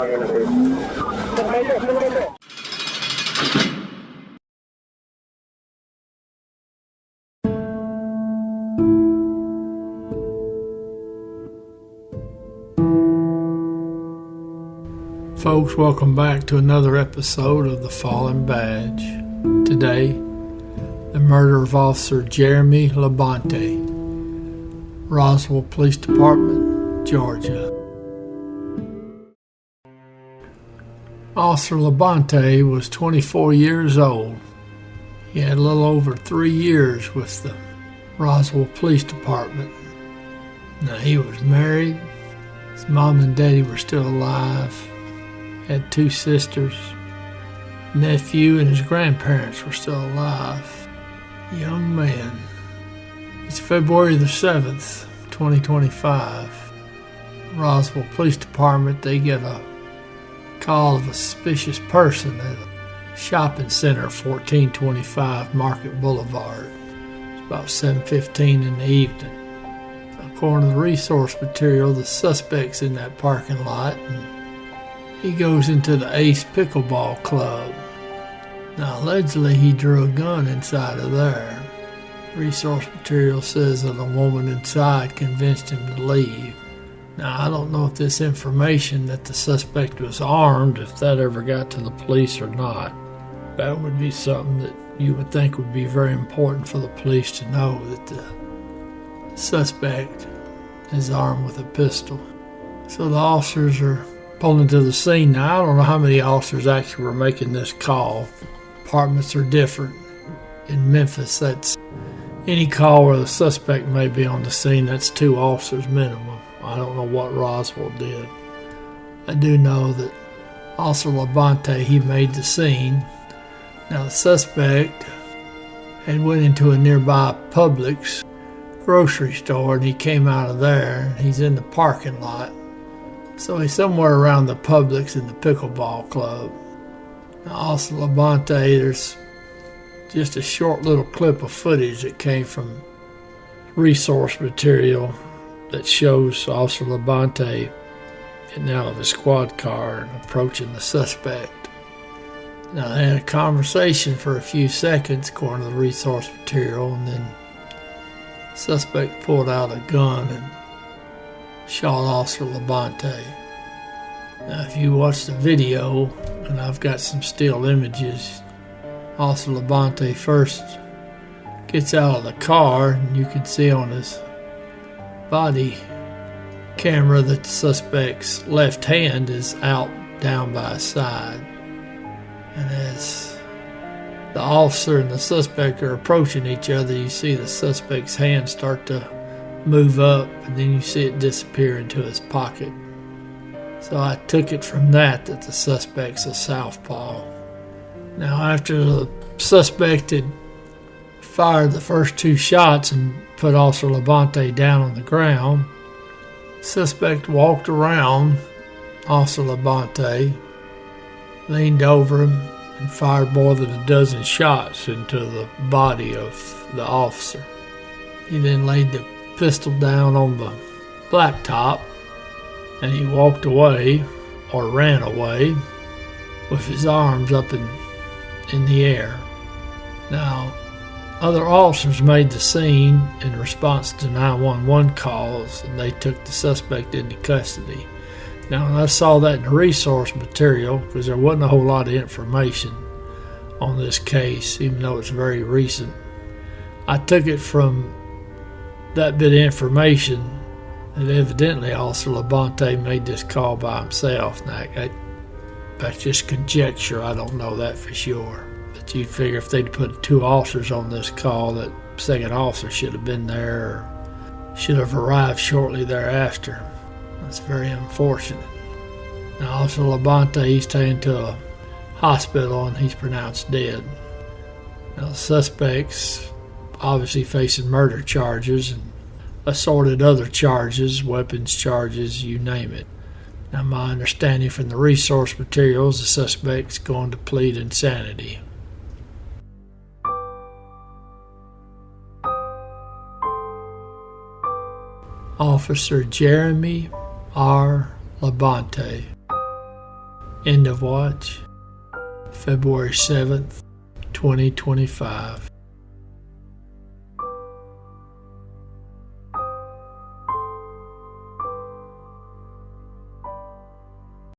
Folks, welcome back to another episode of The Fallen Badge. Today, the murder of Officer Jeremy LaBonte, Roswell Police Department, Georgia. Officer LaBonte was 24 years old. He had a little over 3 years with the Roswell Police Department. Now, he was married. His mom and daddy were still alive. Had 2 sisters. Nephew and his grandparents were still alive. Young man. It's February the 7th, 2025. Roswell Police Department, they get a call of a suspicious person at a shopping center, 1425 Market Boulevard. It's about 7:15 in the evening. According to the resource material, the suspect's in that parking lot, and he goes into the Ace Pickleball Club. Now, allegedly, he drew a gun inside of there. Resource material says that a woman inside convinced him to leave. Now, I don't know if this information that the suspect was armed, if that ever got to the police or not. That would be something that you would think would be very important for the police to know, that the suspect is armed with a pistol. So the officers are pulling to the scene. Now, I don't know how many officers actually were making this call. Departments are different. In Memphis, that's any call where the suspect may be on the scene, that's 2 officers minimum. I don't know what Roswell did. I do know that Officer LaBonte, he made the scene. Now, the suspect had went into a nearby Publix grocery store, and he came out of there, and he's in the parking lot. So he's somewhere around the Publix and the Pickleball Club. Now, Officer LaBonte, there's just a short little clip of footage that came from resource material that shows Officer LaBonte getting out of his squad car and approaching the suspect. Now, they had a conversation for a few seconds, according to the resource material, and then the suspect pulled out a gun and shot Officer LaBonte. Now, if you watch the video, and I've got some still images, Officer LaBonte first gets out of the car, and you can see on his body camera that the suspect's left hand is out down by his side. And as the officer and the suspect are approaching each other, you see the suspect's hand start to move up, and then you see it disappear into his pocket. So I took it from that the suspect's a southpaw. Now, after the suspect had fired the first 2 shots and put Officer LaBonte down on the ground, the suspect walked around Officer LaBonte, leaned over him, and fired more than a dozen shots into the body of the officer. He then laid the pistol down on the blacktop, and he walked away, or ran away, with his arms up in the air. Now, other officers made the scene in response to 911 calls, and they took the suspect into custody. Now, I saw that in the resource material, because there wasn't a whole lot of information on this case, even though it's very recent. I took it from that bit of information that evidently Officer LaBonte made this call by himself. Now, that's just conjecture. I don't know that for sure. But you'd figure if they'd put 2 officers on this call, that second officer should have been there or should have arrived shortly thereafter. That's very unfortunate. Now, Officer LaBonte, he's taken to a hospital and he's pronounced dead. Now, the suspect's obviously facing murder charges and assorted other charges, weapons charges, you name it. Now, my understanding from the resource materials, the suspect's going to plead insanity. Officer Jeremy R. LaBonte. End of watch, February 7th, 2025.